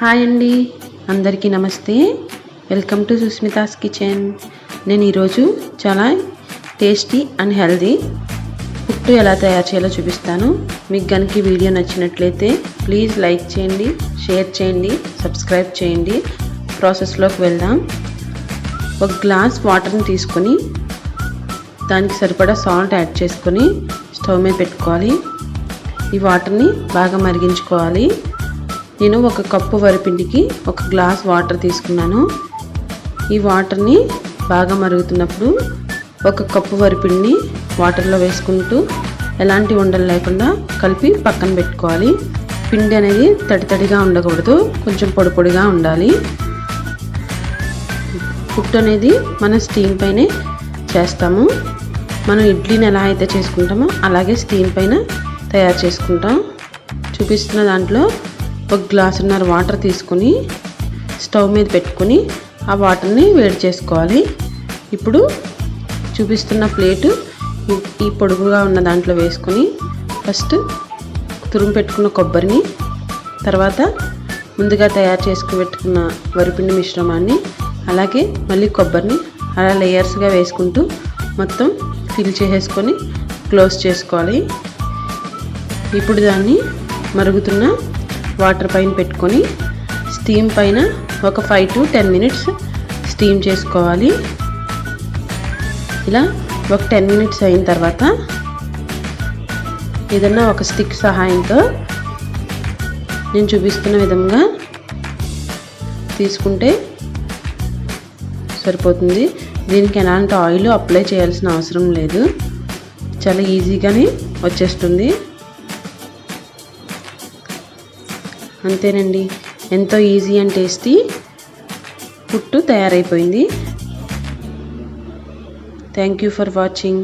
Hi అండి, అందరికీ నమస్తే. Welcome to Susmita's kitchen. నేను ఈరోజు చాలా టేస్టీ అండ్ హెల్దీ పుట్టు ఎలా తయారు చేయాలో చూపిస్తాను. మీకు కనుక వీడియో నచ్చినట్లయితే ప్లీజ్ లైక్ చేయండి, షేర్ చేయండి, సబ్స్క్రైబ్ చేయండి. ప్రాసెస్లోకి వెళ్దాం. ఒక గ్లాస్ వాటర్ని తీసుకొని దానికి సరిపడా సాల్ట్ యాడ్ చేసుకొని స్టవ్ మీద పెట్టుకోవాలి. ఈ వాటర్ని బాగా మరిగించుకోవాలి. నేను ఒక కప్పు వరిపిండికి ఒక గ్లాస్ వాటర్ తీసుకున్నాను. ఈ వాటర్ని బాగా మరుగుతున్నప్పుడు ఒక కప్పు వరిపిండిని వాటర్లో వేసుకుంటూ ఎలాంటి ఉండలు లేకుండా కలిపి పక్కన పెట్టుకోవాలి. పిండి అనేది తడితడిగా ఉండకూడదు, కొంచెం పొడి పొడిగా ఉండాలి. పుట్టు అనేది మనం స్టీమ్ పైనే చేస్తాము. మనం ఇడ్లీని ఎలా అయితే చేసుకుంటామో అలాగే స్టీమ్ పైన తయారు చేసుకుంటాం. చూపిస్తున్న దాంట్లో ఒక గ్లాసున్నర వాటర్ తీసుకొని స్టవ్ మీద పెట్టుకొని ఆ వాటర్ని వేడి చేసుకోవాలి. ఇప్పుడు చూపిస్తున్న ప్లేటు ఈ పొడుగుగా ఉన్న దాంట్లో వేసుకొని ఫస్ట్ తురుము పెట్టుకున్న కొబ్బరిని, తర్వాత ముందుగా తయారు చేసుకుని పెట్టుకున్న వరిపిండి మిశ్రమాన్ని, అలాగే మళ్ళీ కొబ్బరిని అలా లేయర్స్గా వేసుకుంటూ మొత్తం ఫిల్ చేసేసుకొని క్లోజ్ చేసుకోవాలి. ఇప్పుడు దాన్ని మరుగుతున్న వాటర్ పైన పెట్టుకొని స్టీమ్ పైన ఒక 5 to 10 minutes స్టీమ్ చేసుకోవాలి. ఇలా ఒక 10 minutes అయిన తర్వాత ఏదన్నా ఒక స్టిక్ సహాయంతో నేను చూపిస్తున్న విధంగా తీసుకుంటే సరిపోతుంది. దీనికి ఎలాంటి ఆయిల్ అప్లై చేయాల్సిన అవసరం లేదు, చాలా ఈజీగానే వచ్చేస్తుంది. అంతేనండి, ఎంతో ఈజీ అండ్ టేస్టీ పుట్టు తయారైపోయింది. Thank you for watching.